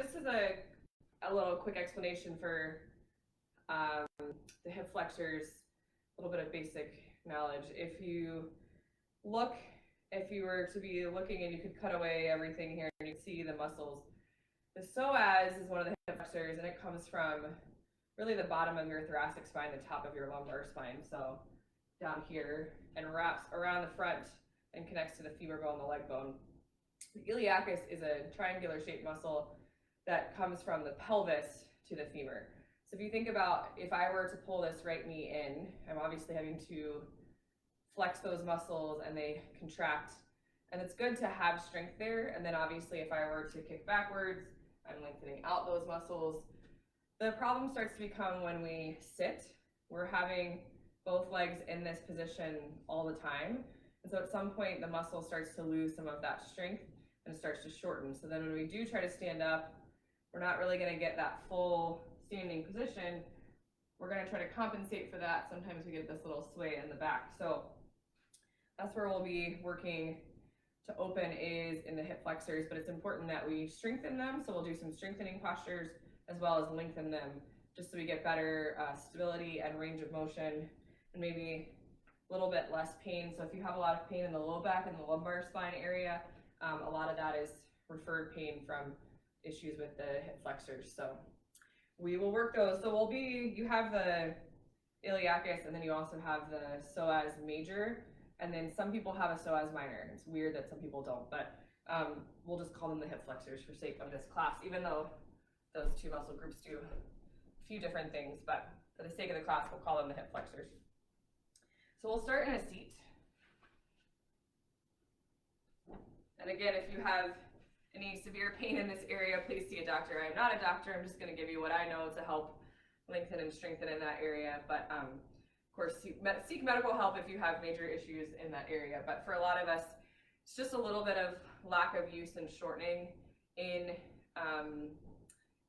just as a little quick explanation for the hip flexors, a little bit of basic knowledge. If you were to be looking and you could cut away everything here and you can see the muscles, the psoas is one of the hip flexors, and it comes from really the bottom of your thoracic spine, the top of your lumbar spine, so down here, and wraps around the front and connects to the femur bone, the leg bone. The iliacus is a triangular shaped muscle that comes from the pelvis to the femur. So if you think about, if I were to pull this right knee in, I'm obviously having to flex those muscles and they contract. And it's good to have strength there. And then obviously if I were to kick backwards, I'm lengthening out those muscles. The problem starts to become when we sit. We're having both legs in this position all the time. And so at some point the muscle starts to lose some of that strength and it starts to shorten. So then when we do try to stand up, we're not really going to get that full standing position. We're going to try to compensate for that. Sometimes we get this little sway in the back. So that's where we'll be working to open, is in the hip flexors, but it's important that we strengthen them. So we'll do some strengthening postures as well as lengthen them, just so we get better stability and range of motion, and maybe a little bit less pain. So if you have a lot of pain in the low back and the lumbar spine area, a lot of that is referred pain from issues with the hip flexors. So we will work those. So you have the iliacus, and then you also have the psoas major, and then some people have a psoas minor. It's weird that some people don't, but we'll just call them the hip flexors for sake of this class, even though those two muscle groups do a few different things, but for the sake of the class, we'll call them the hip flexors. So we'll start in a seat. And again, if you have any severe pain in this area, please see a doctor. I'm not a doctor. I'm just going to give you what I know to help lengthen and strengthen in that area. But of course, seek medical help if you have major issues in that area. But for a lot of us, it's just a little bit of lack of use and shortening in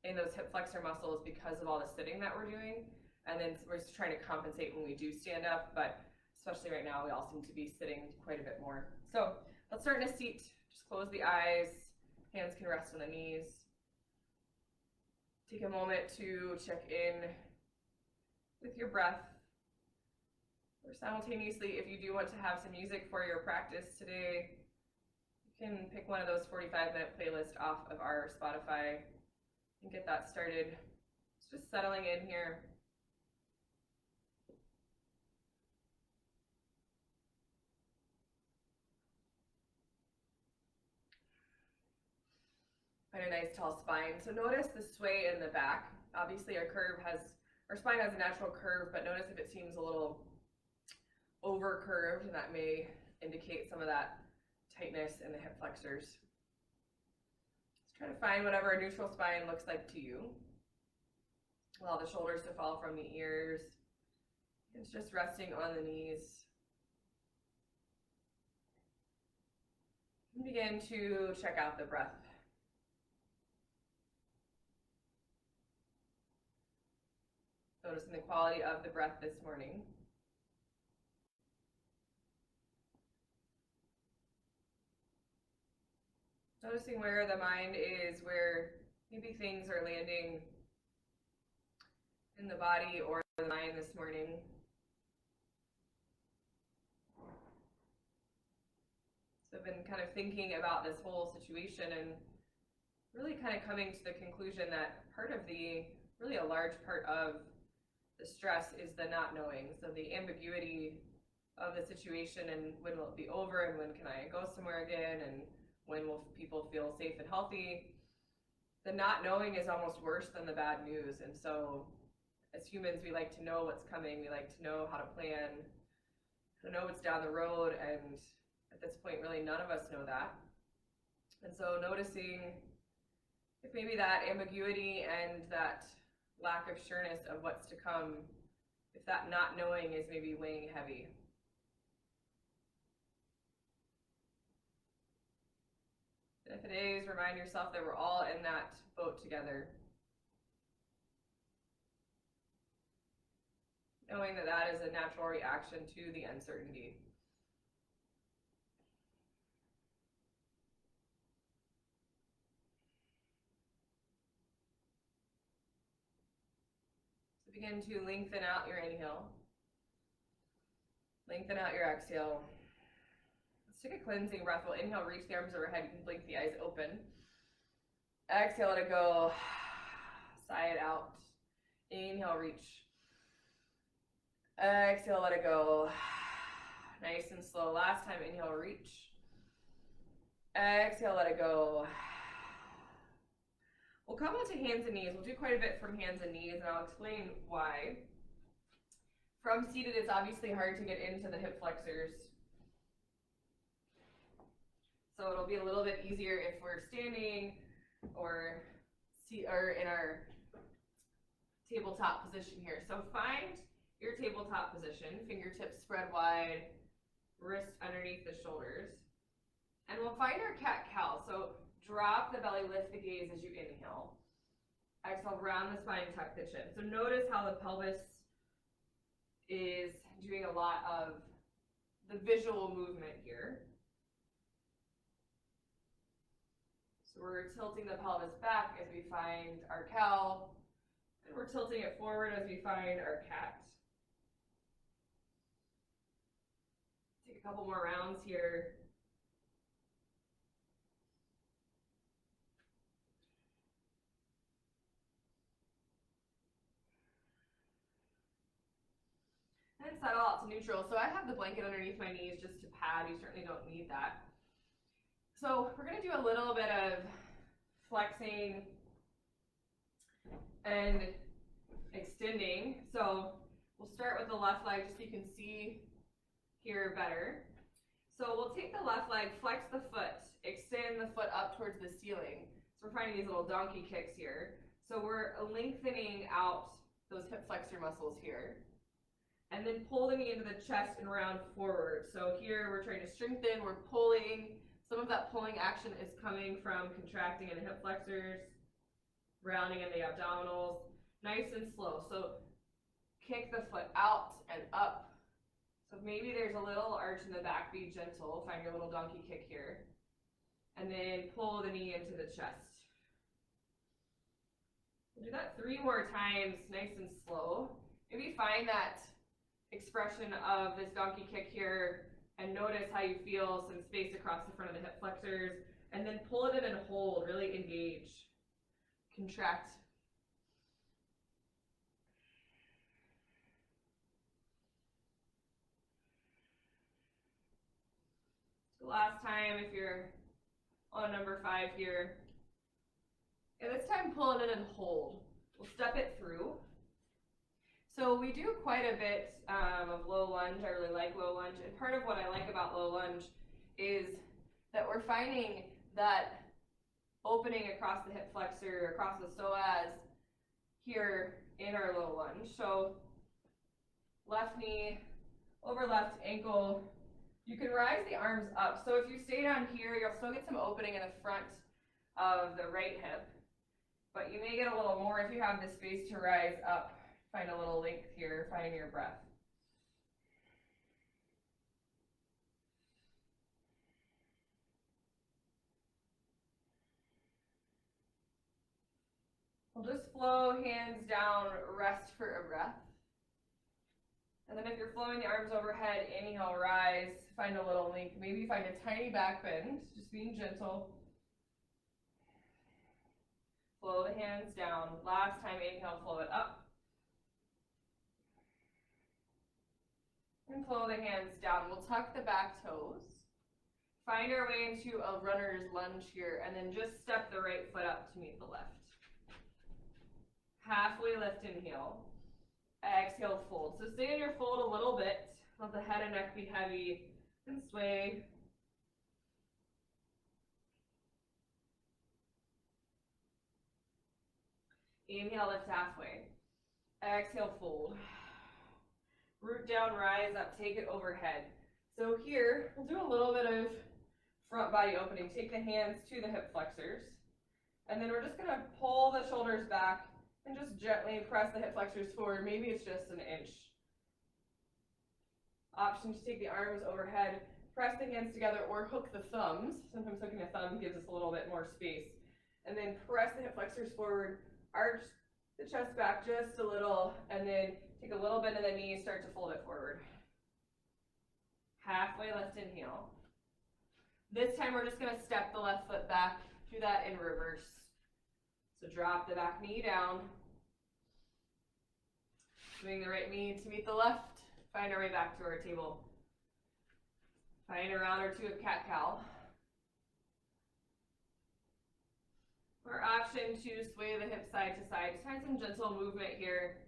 those hip flexor muscles because of all the sitting that we're doing. And then we're just trying to compensate when we do stand up. But especially right now, we all seem to be sitting quite a bit more. So let's start in a seat. Just close the eyes. Hands can rest on the knees. Take a moment to check in with your breath. Or simultaneously, if you do want to have some music for your practice today, you can pick one of those 45-minute playlists off of our Spotify and get that started. It's just settling in here. Find a nice tall spine. So notice the sway in the back. Obviously our spine has a natural curve, but notice if it seems a little over curved, and that may indicate some of that tightness in the hip flexors. Just try to find whatever a neutral spine looks like to you. Allow the shoulders to fall from the ears. It's just resting on the knees. And begin to check out the breath. Noticing the quality of the breath this morning. Noticing where the mind is, where maybe things are landing in the body or the mind this morning. So I've been kind of thinking about this whole situation and really kind of coming to the conclusion that really a large part of the stress is the not knowing. So the ambiguity of the situation, and when will it be over, and when can I go somewhere again, and when will people feel safe and healthy. The not knowing is almost worse than the bad news. And so as humans, we like to know what's coming. We like to know how to plan, to know what's down the road. And at this point, really none of us know that. And so noticing if maybe that ambiguity and that lack of sureness of what's to come, if that not knowing is maybe weighing heavy. And if it is, remind yourself that we're all in that boat together. Knowing that that is a natural reaction to the uncertainty. Begin to lengthen out your inhale. Lengthen out your exhale. Let's take a cleansing breath. We'll inhale, reach the arms overhead. You can blink the eyes open. Exhale, let it go. Sigh it out. Inhale, reach. Exhale, let it go. Nice and slow. Last time, inhale, reach. Exhale, let it go. We'll come on to hands and knees. We'll do quite a bit from hands and knees, and I'll explain why. From seated, it's obviously hard to get into the hip flexors. So it'll be a little bit easier if we're standing or in our tabletop position here. So find your tabletop position, fingertips spread wide, wrist underneath the shoulders. And we'll find our cat-cow. So drop the belly, lift the gaze as you inhale. Exhale, round the spine, tuck the chin. So notice how the pelvis is doing a lot of the visual movement here. So we're tilting the pelvis back as we find our cow, and we're tilting it forward as we find our cat. Take a couple more rounds here. And settle out to neutral. So I have the blanket underneath my knees just to pad. You certainly don't need that. So we're going to do a little bit of flexing and extending. So we'll start with the left leg just so you can see here better. So we'll take the left leg, flex the foot, extend the foot up towards the ceiling. So we're finding these little donkey kicks here. So we're lengthening out those hip flexor muscles here. And then pull the knee into the chest and round forward. So here we're trying to strengthen, we're pulling. Some of that pulling action is coming from contracting in the hip flexors, rounding in the abdominals, nice and slow. So kick the foot out and up. So maybe there's a little arch in the back, be gentle, find your little donkey kick here. And then pull the knee into the chest. We'll do that 3 more times, nice and slow. Maybe find that expression of this donkey kick here and notice how you feel some space across the front of the hip flexors, and then pull it in and hold, really engage, contract. So last time, if you're on number 5 here, and this time pull it in and hold. We'll step it through. So we do quite a bit of low lunge. I really like low lunge. And part of what I like about low lunge is that we're finding that opening across the hip flexor, across the psoas here in our low lunge. So left knee over left ankle. You can rise the arms up. So if you stay down here, you'll still get some opening in the front of the right hip. But you may get a little more if you have the space to rise up. Find a little length here, find your breath. We'll just flow, hands down, rest for a breath. And then if you're flowing the arms overhead, inhale, rise, find a little length. Maybe find a tiny back bend, just being gentle. Flow the hands down. Last time, inhale, flow it up. And flow the hands down. We'll tuck the back toes. Find our way into a runner's lunge here, and then just step the right foot up to meet the left. Halfway lift, inhale. Exhale, fold. So stay in your fold a little bit. Let the head and neck be heavy, and sway. Inhale, lift halfway. Exhale, fold. Root down, rise up, take it overhead. So here, we'll do a little bit of front body opening. Take the hands to the hip flexors. And then we're just going to pull the shoulders back and just gently press the hip flexors forward. Maybe it's just an inch. Option to take the arms overhead, press the hands together, or hook the thumbs. Sometimes hooking a thumb gives us a little bit more space. And then press the hip flexors forward, arch the chest back just a little, and then take a little bend in the knee, start to fold it forward. Halfway lift, inhale. This time we're just going to step the left foot back, do that in reverse. So drop the back knee down. Swing the right knee to meet the left. Find our way back to our table. Find a round or two of cat-cow. Or option to sway the hips side to side. Just find some gentle movement here.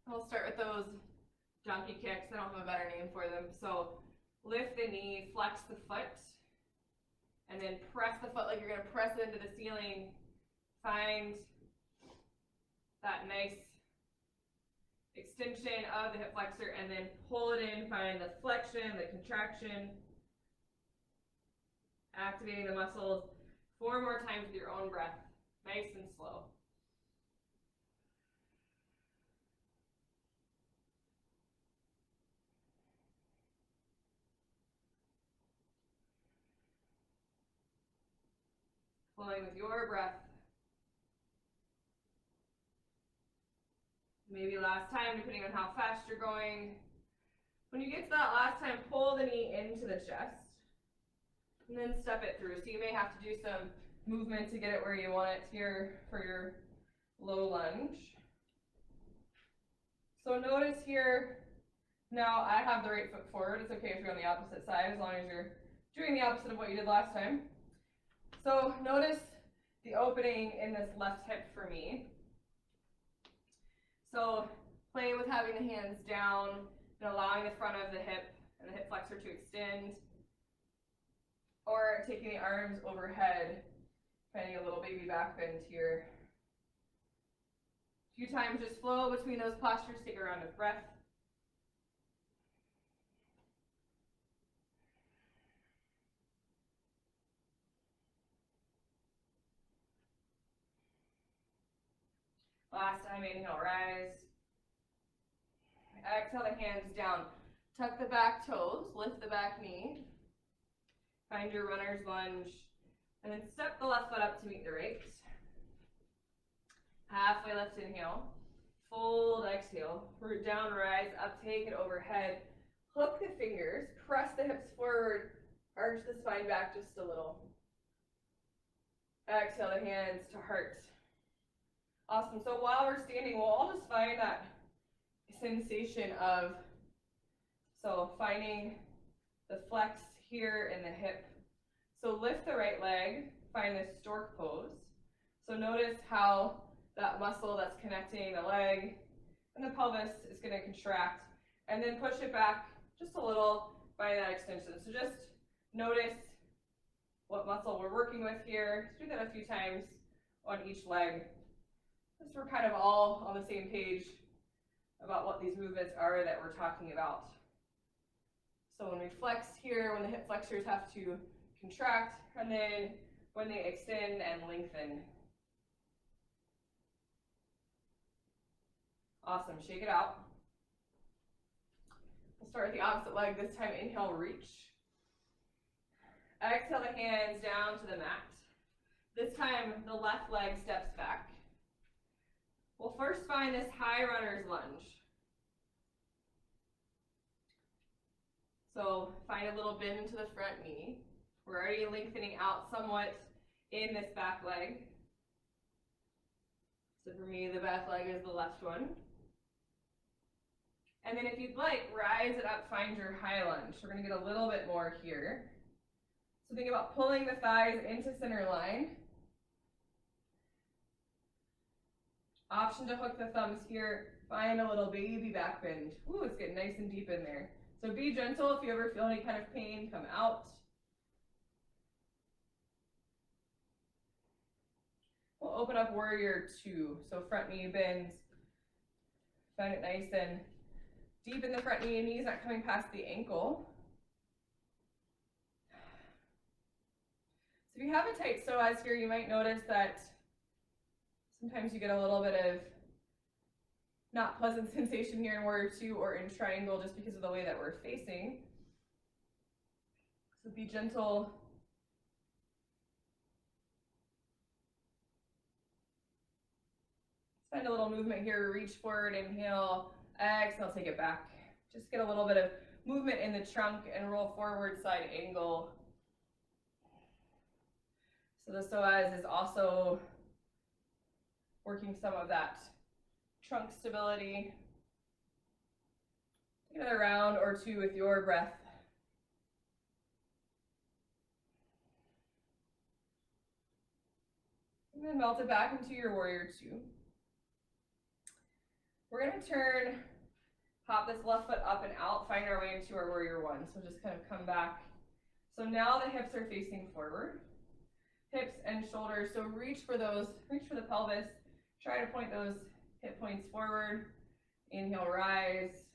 I'll start with those donkey kicks. I don't have a better name for them. So lift the knee, flex the foot, and then press the foot like you're going to press it into the ceiling. Find that nice extension of the hip flexor, and then pull it in. Find the flexion, the contraction, activating the muscles 4 more times with your own breath, nice and slow. Flowing with your breath. Maybe last time, depending on how fast you're going. When you get to that last time, pull the knee into the chest, and then step it through. So you may have to do some movement to get it where you want it here for your low lunge. So notice here, now I have the right foot forward. It's okay if you're on the opposite side, as long as you're doing the opposite of what you did last time. So notice the opening in this left hip for me. So play with having the hands down and allowing the front of the hip and the hip flexor to extend, or taking the arms overhead, finding a little baby back bend here. A few times, just flow between those postures. Take a round of breath. Last time, inhale, rise. Exhale the hands down. Tuck the back toes, lift the back knee. Find your runner's lunge. And then step the left foot up to meet the right. Halfway lift, inhale. Fold, exhale. Root down, rise, up, take it overhead. Hook the fingers, press the hips forward, arch the spine back just a little. Exhale the hands to heart. Awesome. So while we're standing, we'll all just find that sensation of, so finding the flex here in the hip. So lift the right leg, find this stork pose. So notice how that muscle that's connecting the leg and the pelvis is going to contract, and then push it back just a little by that extension. So just notice what muscle we're working with here. Do that a few times on each leg. Just so we're kind of all on the same page about what these movements are that we're talking about. So when we flex here, when the hip flexors have to contract, and then when they extend and lengthen. Awesome, shake it out. We'll start with the opposite leg. This time, inhale, reach. Exhale the hands down to the mat. This time, the left leg steps back. We'll first find this high runner's lunge. So find a little bend into the front knee. We're already lengthening out somewhat in this back leg. So for me, the back leg is the left one. And then if you'd like, rise it up, find your high lunge. We're going to get a little bit more here. So think about pulling the thighs into center line. Option to hook the thumbs here, find a little baby back bend. Ooh, it's getting nice and deep in there. So be gentle. If you ever feel any kind of pain, come out. We'll open up warrior 2. So front knee bends. Find it nice and deep in the front knee, knees not coming past the ankle. So if you have a tight psoas here, you might notice that sometimes you get a little bit of not pleasant sensation here in warrior 2 or in triangle just because of the way that we're facing. So be gentle Find a little movement here, reach forward, inhale, exhale, take it back. Just get a little bit of movement in the trunk and roll forward side angle. So the psoas is also working some of that trunk stability. Take another round or two with your breath. And then melt it back into your warrior two. We're going to turn, hop this left foot up and out, find our way into our warrior one. So just kind of come back. So now the hips are facing forward, hips and shoulders. So reach for those, reach for the pelvis. Try to point those hip points forward. Inhale, rise.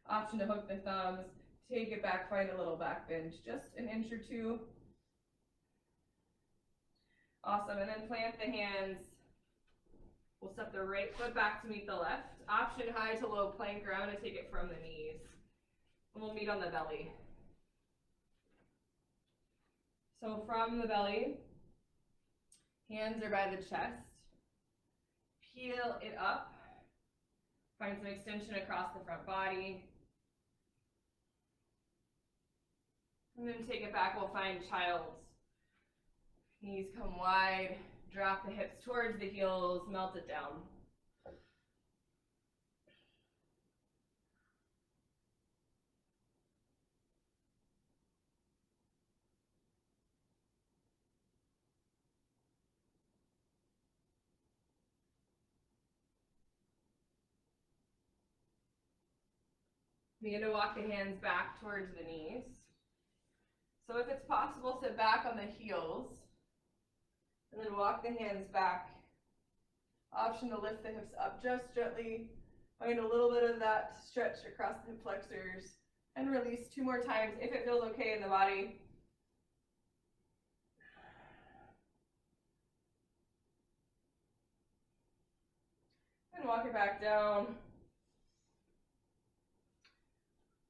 Option to hook the thumbs. Take it back, find a little back bend, just an inch or two. Awesome, and then plant the hands. We'll step the right foot back to meet the left. Option high to low plank, or I'm going to take it from the knees. And we'll meet on the belly. So from the belly, hands are by the chest. Peel it up. Find some extension across the front body. And then take it back, we'll find child's. Knees come wide, drop the hips towards the heels, melt it down. Begin to walk the hands back towards the knees. So if it's possible, sit back on the heels and then walk the hands back. Option to lift the hips up just gently. Find a little bit of that stretch across the hip flexors and release 2 more times if it feels okay in the body. And walk it back down.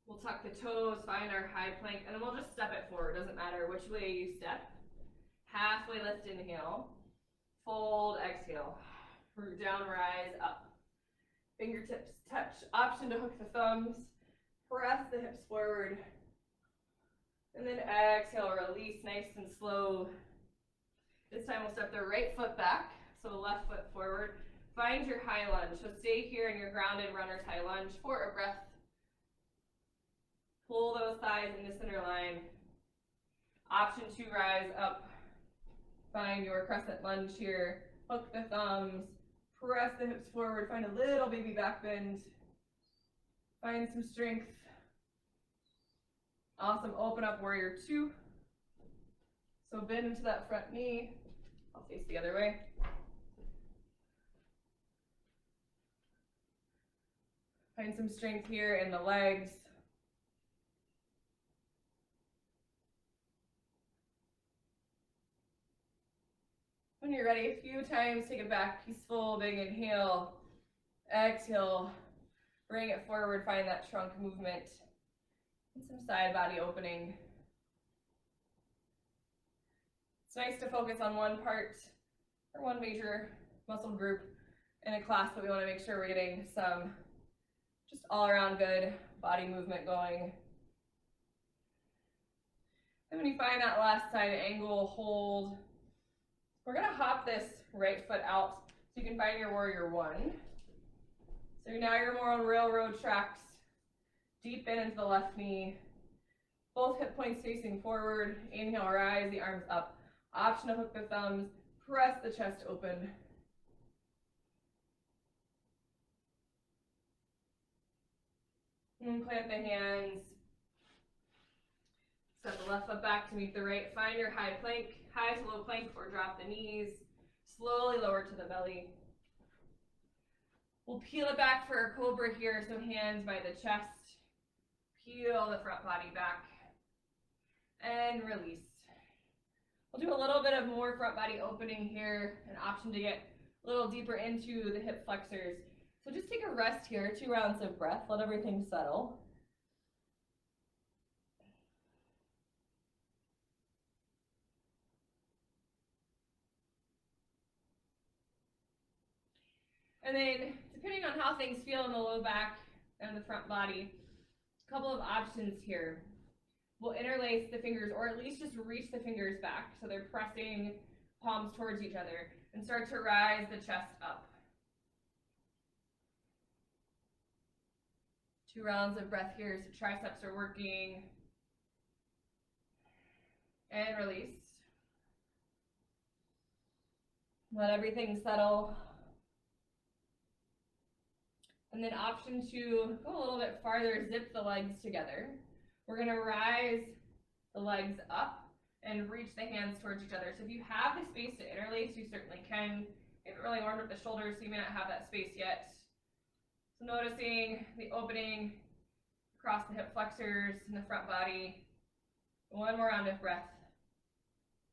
We'll tuck the toes, find our high plank, and then we'll just step it forward. Doesn't matter which way you step. Halfway lift, inhale. Fold, exhale. Root down, rise, up. Fingertips touch. Option to hook the thumbs. Press the hips forward. And then exhale, release nice and slow. This time we'll step the right foot back, so left foot forward. Find your high lunge. So stay here in your grounded runner's high lunge for a breath. Pull those thighs into center line. Option to rise up. Find your crescent lunge here. Hook the thumbs. Press the hips forward. Find a little baby back bend. Find some strength. Awesome. Open up warrior two. So bend into that front knee. I'll face the other way. Find some strength here in the legs. When you're ready, a few times, take it back, peaceful, big inhale, exhale, bring it forward, find that trunk movement, and some side body opening. It's nice to focus on one part or one major muscle group in a class, but we want to make sure we're getting some just all around good body movement going. And when you find that last side angle, hold. We're going to hop this right foot out so you can find your warrior one. So now you're more on railroad tracks. Deep in into the left knee. Both hip points facing forward. Inhale, rise, the arms up. Option to hook the thumbs. Press the chest open. And plant the hands. Step the left foot back to meet the right. Find your high plank, high to low plank, or drop the knees. Slowly lower to the belly. We'll peel it back for a cobra here, so hands by the chest. Peel the front body back. And release. We'll do a little bit of more front body opening here, an option to get a little deeper into the hip flexors. So just take a rest here, 2 rounds of breath, let everything settle. And then, depending on how things feel in the low back and the front body, a couple of options here. We'll interlace the fingers, or at least just reach the fingers back so they're pressing palms towards each other, and start to rise the chest up. 2 rounds of breath here, so triceps are working. And release. Let everything settle. And then option 2, go a little bit farther, zip the legs together. We're gonna rise the legs up and reach the hands towards each other. So if you have the space to interlace, you certainly can. You haven't really warmed up the shoulders, so you may not have that space yet. So noticing the opening across the hip flexors and the front body. 1 more round of breath.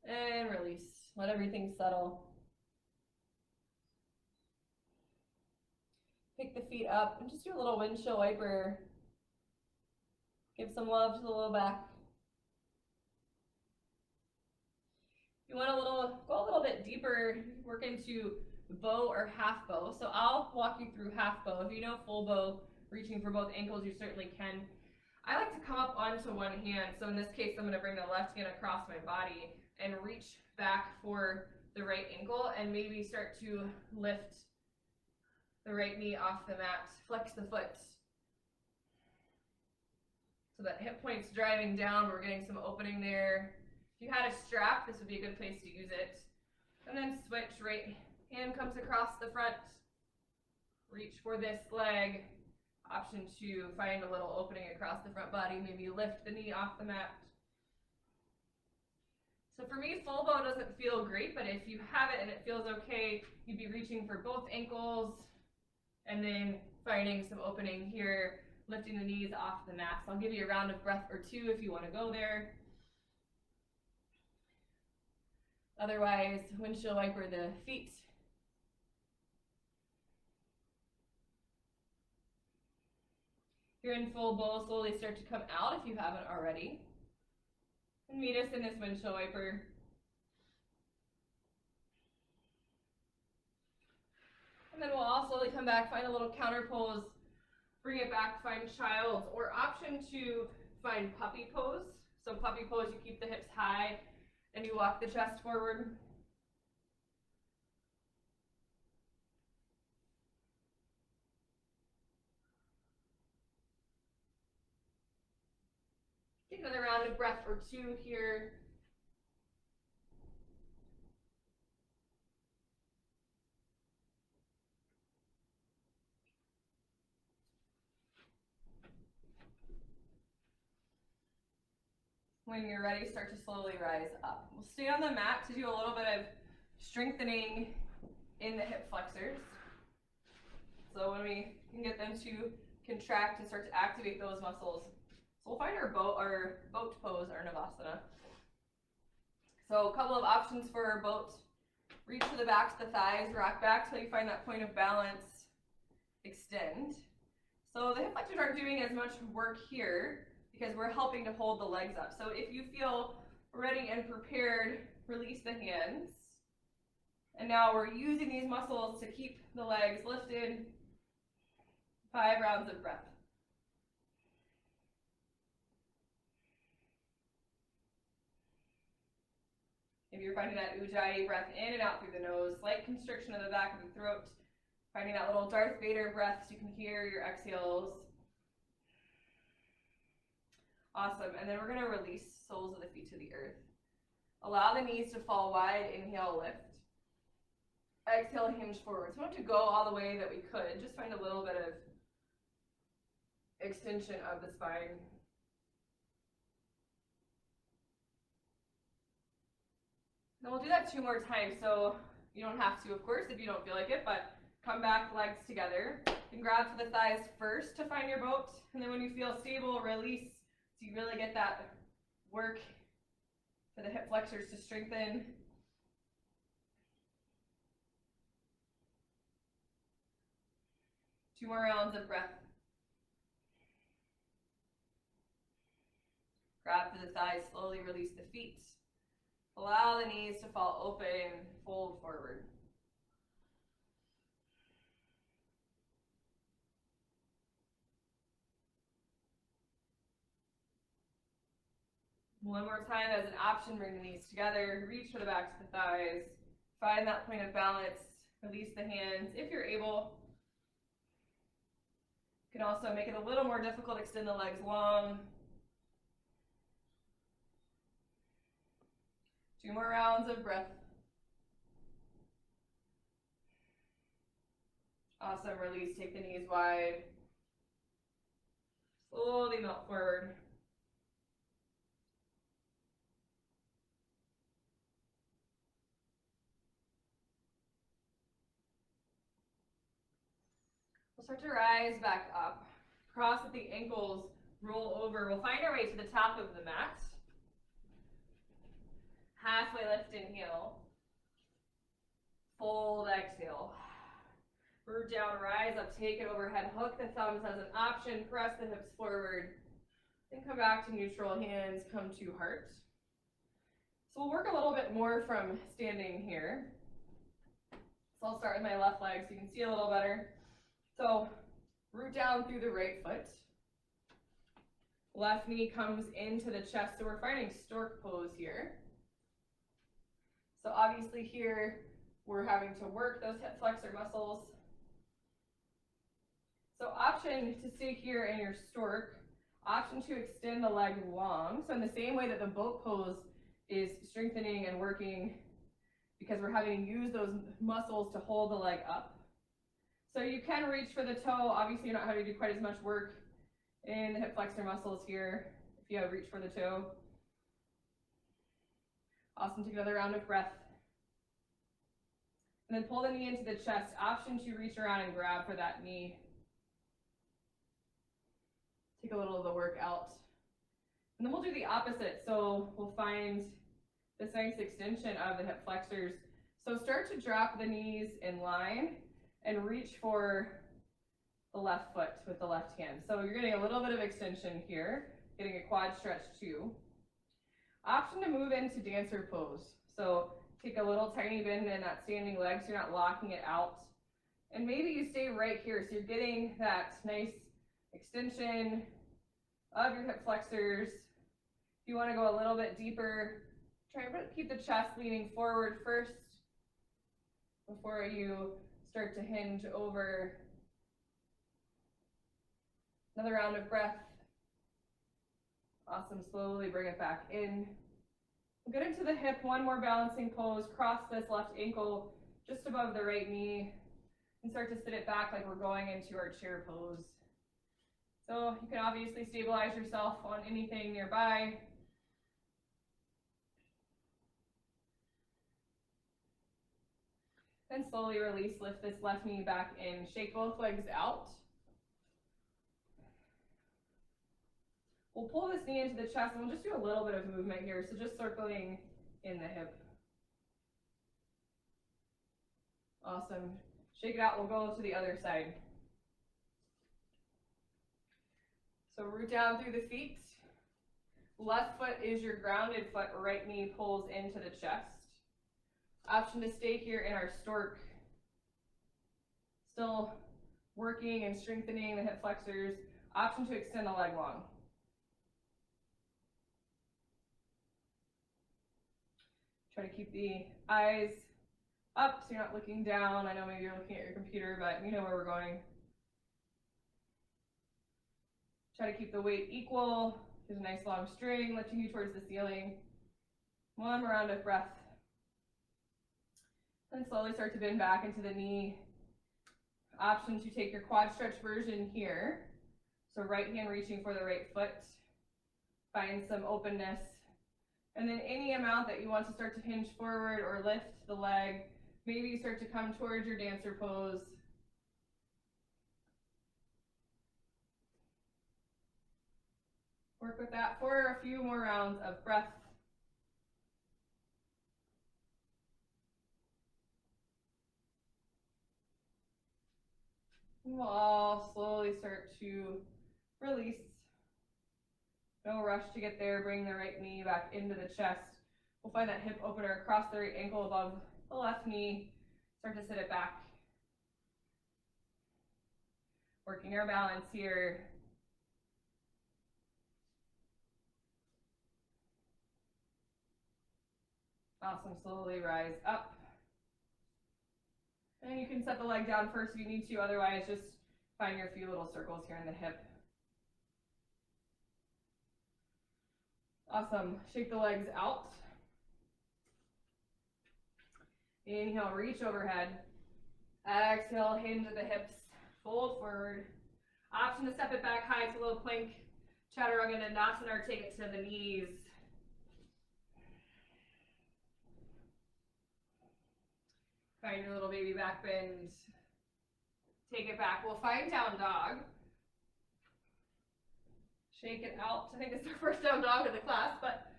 And release. Let everything settle. Pick the feet up and just do a little windshield wiper. Give some love to the low back. If you want go a little bit deeper, work into bow or half bow. So I'll walk you through half bow. If you know full bow, reaching for both ankles, you certainly can. I like to come up onto one hand. So in this case, I'm going to bring the left hand across my body and reach back for the right ankle, and maybe start to lift the right knee off the mat. Flex the foot. So that hip point's driving down, we're getting some opening there. If you had a strap, this would be a good place to use it. And then switch, right hand comes across the front. Reach for this leg. Option 2, find a little opening across the front body, maybe lift the knee off the mat. So for me, full bow doesn't feel great, but if you have it and it feels okay, you'd be reaching for both ankles and then finding some opening here, lifting the knees off the mat. So I'll give you a round of breath or 2 if you want to go there. Otherwise, windshield wiper the feet. You're in full bow, slowly start to come out if you haven't already. And meet us in this windshield wiper. And then we'll all slowly come back, find a little counter pose, bring it back, find child's, or option 2, find puppy pose. So puppy pose, you keep the hips high and you walk the chest forward. Take another round of breath or 2 here. When you're ready, start to slowly rise up. We'll stay on the mat to do a little bit of strengthening in the hip flexors. So when we can get them to contract and start to activate those muscles. So we'll find our boat pose, our Navasana. So a couple of options for our boat. Reach to the backs of the thighs, rock back till you find that point of balance, extend. So the hip flexors aren't doing as much work here because we're helping to hold the legs up. So if you feel ready and prepared, release the hands. And now we're using these muscles to keep the legs lifted. 5 rounds of breath. If you're finding that Ujjayi breath in and out through the nose, slight constriction of the back of the throat, finding that little Darth Vader breath so you can hear your exhales. Awesome, and then we're gonna release soles of the feet to the earth. Allow the knees to fall wide, inhale, lift. Exhale, hinge forward. So we don't have to go all the way that we could, just find a little bit of extension of the spine. Then we'll do that 2 more times, so you don't have to, of course, if you don't feel like it, but come back, legs together. And grab for the thighs first to find your boat, and then when you feel stable, release, so you really get that work for the hip flexors to strengthen. Two more rounds of breath. Grab for the thighs, slowly release the feet. Allow the knees to fall open, fold forward. One more time as an option, bring the knees together, reach for the backs of the thighs, find that point of balance, release the hands if you're able. You can also make it a little more difficult, extend the legs long. 2 more rounds of breath. Awesome, release, take the knees wide. Slowly melt forward. We'll start to rise back up. Cross at the ankles, roll over. We'll find our way to the top of the mat. Halfway lift, inhale. Fold, exhale. Root down, rise up, take it overhead. Hook the thumbs as an option. Press the hips forward. Then come back to neutral, hands come to heart. So we'll work a little bit more from standing here. So I'll start with my left leg so you can see a little better. So root down through the right foot. Left knee comes into the chest, so we're finding stork pose here. So obviously here, we're having to work those hip flexor muscles. So option to stay here in your stork, option to extend the leg long. So in the same way that the boat pose is strengthening and working because we're having to use those muscles to hold the leg up. So you can reach for the toe. Obviously you're not having to do quite as much work in the hip flexor muscles here if you have reach for the toe. Awesome, take another round of breath. And then pull the knee into the chest. Option to reach around and grab for that knee. Take a little of the work out. And then we'll do the opposite. So we'll find this nice extension of the hip flexors. So start to drop the knees in line and reach for the left foot with the left hand. So you're getting a little bit of extension here, getting a quad stretch too. Option to move into dancer pose. So take a little tiny bend in that standing leg so you're not locking it out. And maybe you stay right here so you're getting that nice extension of your hip flexors. If you want to go a little bit deeper, try to keep the chest leaning forward first before you start to hinge over. Another round of breath. Awesome, slowly bring it back in. We'll get into the hip, one more balancing pose. Cross this left ankle just above the right knee and start to sit it back like we're going into our chair pose. So you can obviously stabilize yourself on anything nearby. Then slowly release, lift this left knee back in, shake both legs out. We'll pull this knee into the chest and we'll just do a little bit of movement here, so just circling in the hip. Awesome. Shake it out, we'll go to the other side. So root down through the feet. Left foot is your grounded foot, right knee pulls into the chest. Option to stay here in our stork. Still working and strengthening the hip flexors. Option to extend the leg long. Try to keep the eyes up so you're not looking down. I know maybe you're looking at your computer, but you know where we're going. Try to keep the weight equal. There's a nice long string lifting you towards the ceiling. One more round of breath. Then slowly start to bend back into the knee. Option to take your quad stretch version here. So right hand reaching for the right foot. Find some openness. And then any amount that you want to start to hinge forward or lift the leg. Maybe you start to come towards your dancer pose. Work with that for a few more rounds of breath. And we'll all slowly start to release. No rush to get there. Bring the right knee back into the chest. We'll find that hip opener across the right ankle above the left knee. Start to sit it back. Working our balance here. Awesome, slowly rise up. And you can set the leg down first if you need to, otherwise just find your few little circles here in the hip. Awesome, shake the legs out. Inhale, reach overhead. Exhale, hinge at the hips, fold forward. Option to step it back high to a little plank, chaturanga dandasana, or take it to the knees. Find your little baby back bend. Take it back. We'll find down dog. Shake it out. I think it's our first down dog of the class, but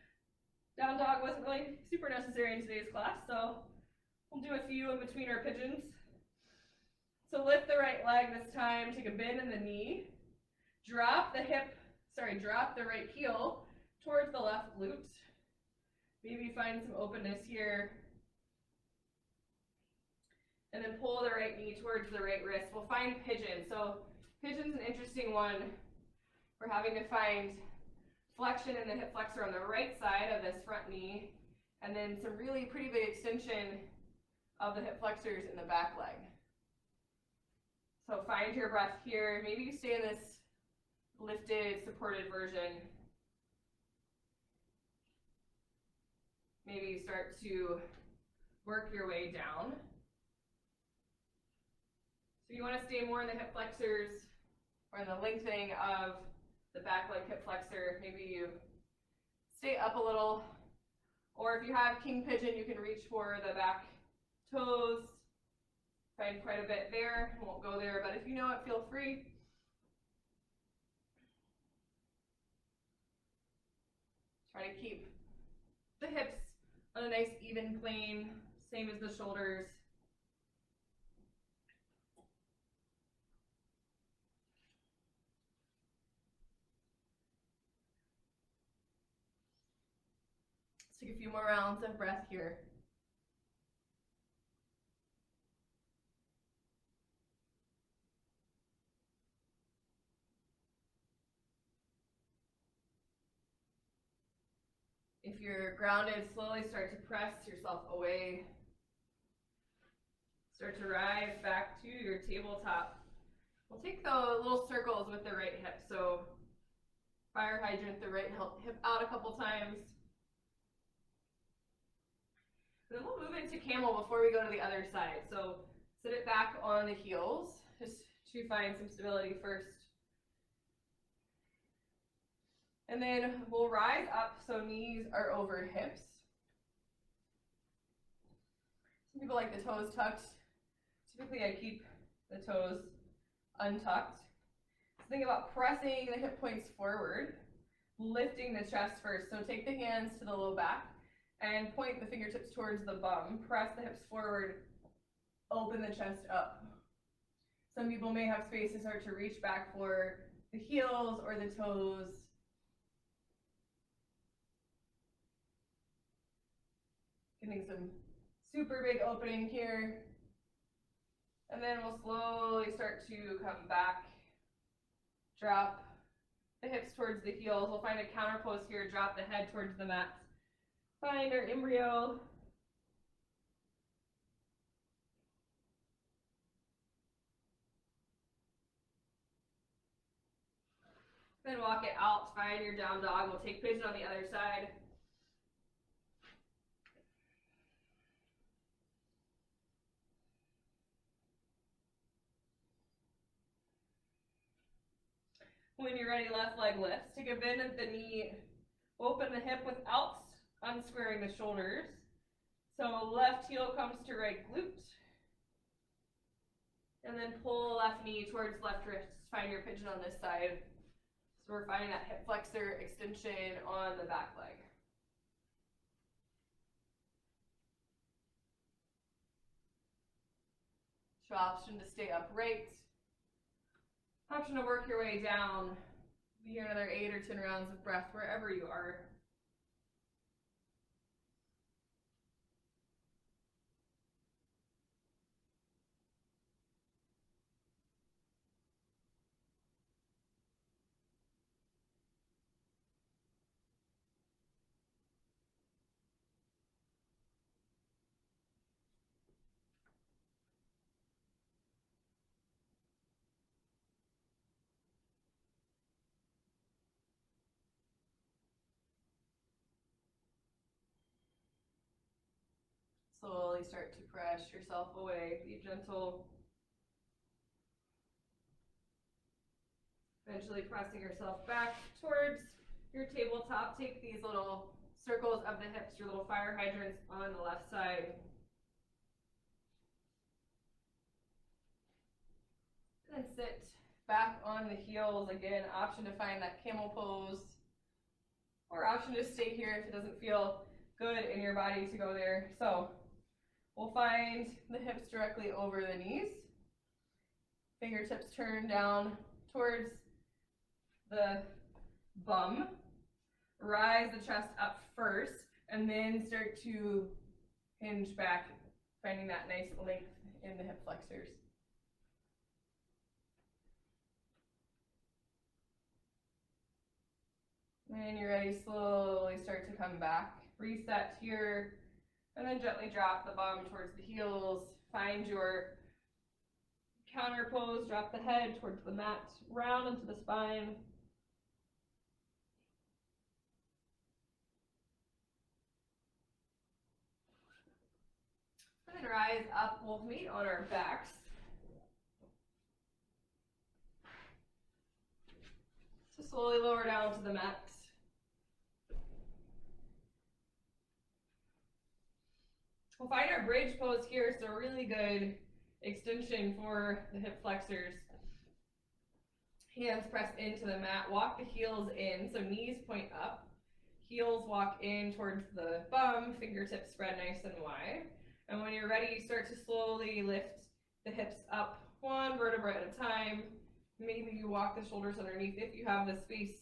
down dog wasn't really super necessary in today's class, so we'll do a few in between our pigeons. So lift the right leg this time. Take a bend in the knee. Drop the right heel towards the left glute. Maybe find some openness here. And then pull the right knee towards the right wrist. We'll find pigeon. So pigeon's an interesting one. We're having to find flexion in the hip flexor on the right side of this front knee, and then some really pretty big extension of the hip flexors in the back leg. So find your breath here. Maybe you stay in this lifted, supported version. Maybe you start to work your way down. So you want to stay more in the hip flexors or in the lengthening of the back leg hip flexor. Maybe you stay up a little, or if you have king pigeon, you can reach for the back toes. Find quite a bit there. Won't go there, but if you know it, feel free. Try to keep the hips on a nice even plane, same as the shoulders. Let's take a few more rounds of breath here. If you're grounded, slowly start to press yourself away. Start to rise back to your tabletop. We'll take the little circles with the right hip. So fire hydrant, the right hip out a couple times. Then we'll move into camel before we go to the other side. So sit it back on the heels, just to find some stability first. And then we'll rise up so knees are over hips. Some people like the toes tucked. Typically I keep the toes untucked. So think about pressing the hip points forward, lifting the chest first. So take the hands to the low back and point the fingertips towards the bum. Press the hips forward, open the chest up. Some people may have space to start to reach back for the heels or the toes. Getting some super big opening here. And then we'll slowly start to come back. Drop the hips towards the heels. We'll find a counter pose here. Drop the head towards the mat. Find our embryo. Then walk it out. Find your down dog. We'll take pigeon on the other side. When you're ready, left leg lifts. Take a bend at the knee. Open the hip without unsquaring the shoulders. So left heel comes to right glute. And then pull left knee towards left wrist. Find your pigeon on this side. So we're finding that hip flexor extension on the back leg. So option to stay upright. Option to work your way down. Be here another 8 or 10 rounds of breath wherever you are. Slowly start to press yourself away. Be gentle. Eventually pressing yourself back towards your tabletop. Take these little circles of the hips, your little fire hydrants on the left side. And sit back on the heels. Again, option to find that camel pose, or option to stay here if it doesn't feel good in your body to go there. So we'll find the hips directly over the knees. Fingertips turn down towards the bum. Rise the chest up first, and then start to hinge back, finding that nice length in the hip flexors. When you're ready, slowly start to come back. Reset here, and then gently drop the bum towards the heels. Find your counter pose, drop the head towards the mat, round into the spine. And then rise up, we'll meet on our backs. So slowly lower down to the mat. We'll find our bridge pose here, so really good extension for the hip flexors. Hands press into the mat, walk the heels in, so knees point up. Heels walk in towards the bum, fingertips spread nice and wide. And when you're ready, you start to slowly lift the hips up one vertebra at a time. Maybe you walk the shoulders underneath if you have the space,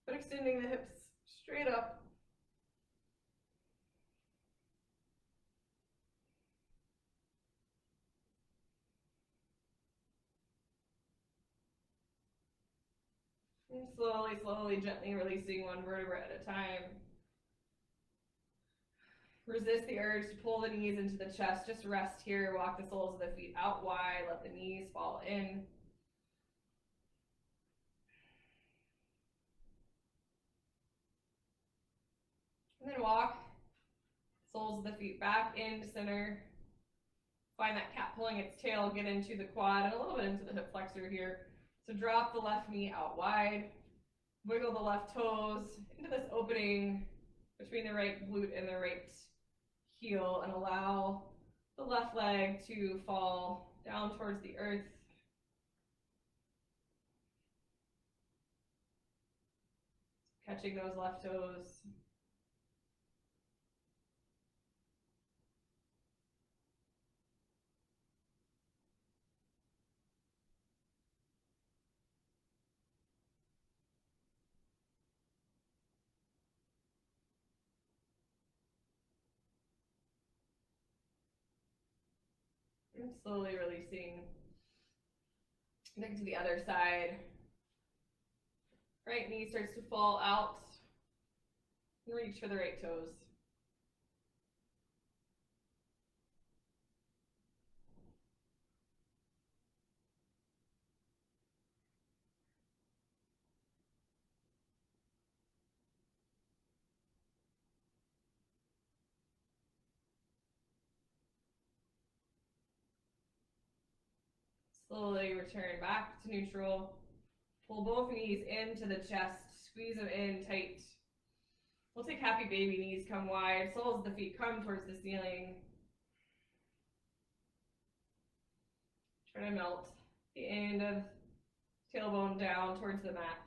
but extending the hips straight up. And slowly, slowly, gently releasing one vertebra at a time. Resist the urge to pull the knees into the chest. Just rest here. Walk the soles of the feet out wide. Let the knees fall in. And then walk soles of the feet back into center. Find that cat pulling its tail. Get into the quad and a little bit into the hip flexor here. So drop the left knee out wide. Wiggle the left toes into this opening between the right glute and the right heel, and allow the left leg to fall down towards the earth. Catching those left toes. And slowly releasing. Next to the other side. Right knee starts to fall out. Reach for the right toes. Slowly return back to neutral. Pull both knees into the chest. Squeeze them in tight. We'll take happy baby. Knees come wide. Soles of the feet come towards the ceiling. Try to melt the end of tailbone down towards the mat.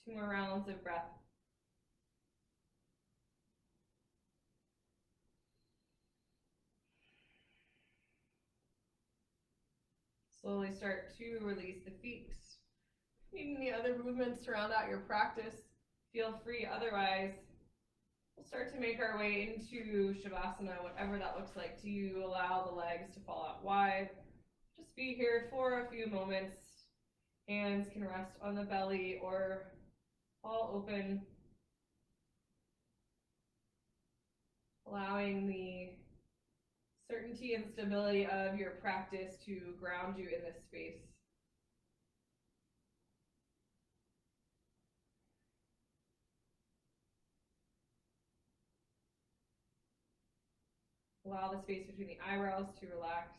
Two more rounds of breath. Slowly start to release the feet. Needing the other movements to round out your practice, feel free. Otherwise, we'll start to make our way into Shavasana, whatever that looks like to you. Allow the legs to fall out wide. Just be here for a few moments. Hands can rest on the belly or fall open. allowing the certainty and stability of your practice to ground you in this space. Allow the space between the eyebrows to relax.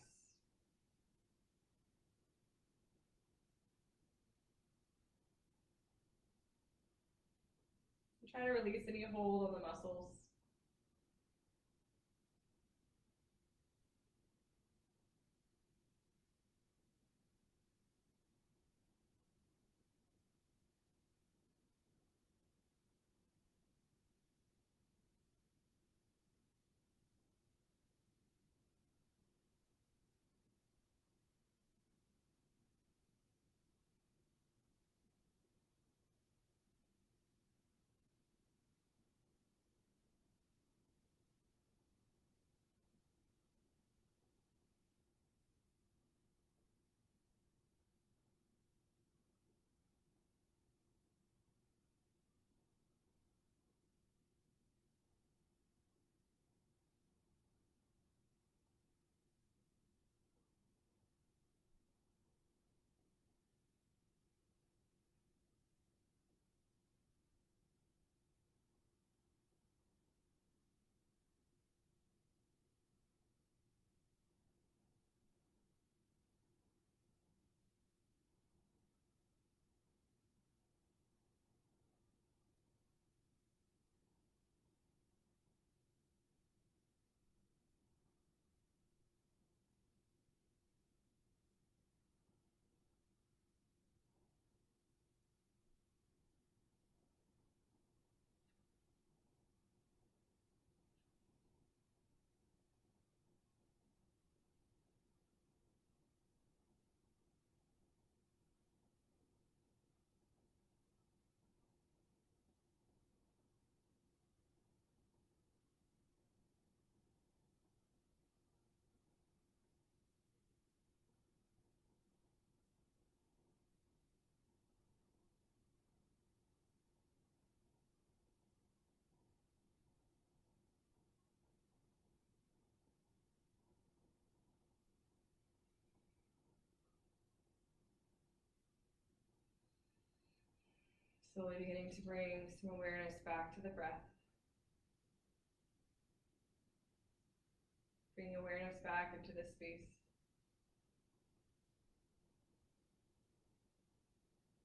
Try to release any hold on the muscles. Slowly beginning to bring some awareness back to the breath. Bring awareness back into this space.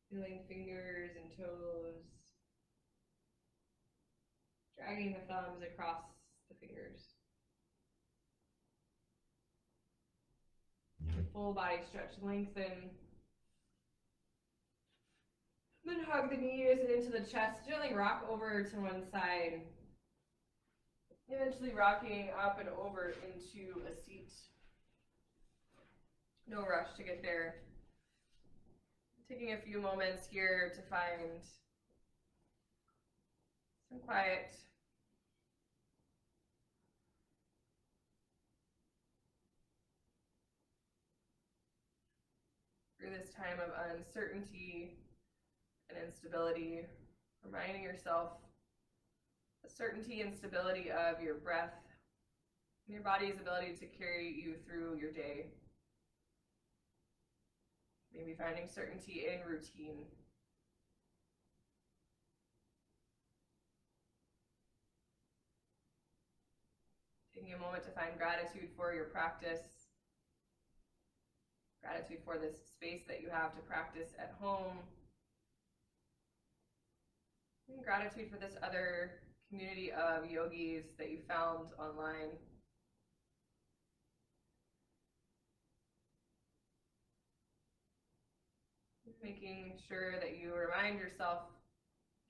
Feeling fingers and toes. Dragging the thumbs across the fingers. Full body stretch, lengthen. Then hug the knees into the chest. Gently rock over to one side. Eventually rocking up and over into a seat. No rush to get there. Taking a few moments here to find some quiet. Through this time of uncertainty and instability, reminding yourself the certainty and stability of your breath and your body's ability to carry you through your day. Maybe finding certainty in routine. Taking a moment to find gratitude for your practice. Gratitude for this space that you have to practice at home. And gratitude for this other community of yogis that you found online. Making sure that you remind yourself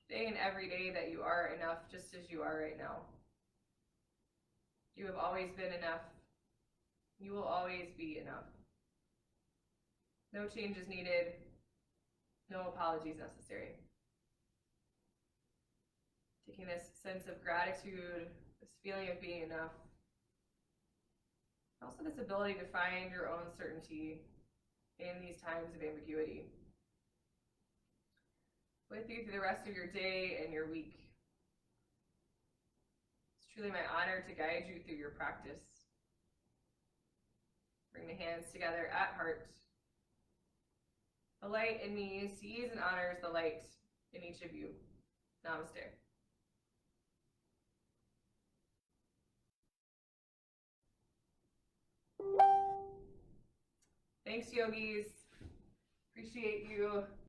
today and every day that you are enough just as you are right now. You have always been enough. You will always be enough. No change is needed. No apologies necessary. Taking this sense of gratitude, this feeling of being enough. Also this ability to find your own certainty in these times of ambiguity. With you through the rest of your day and your week. truly my honor to guide you through your practice. Bring the hands together at heart. The light in me sees and honors the light in each of you. Namaste. Thanks, yogis. Appreciate you.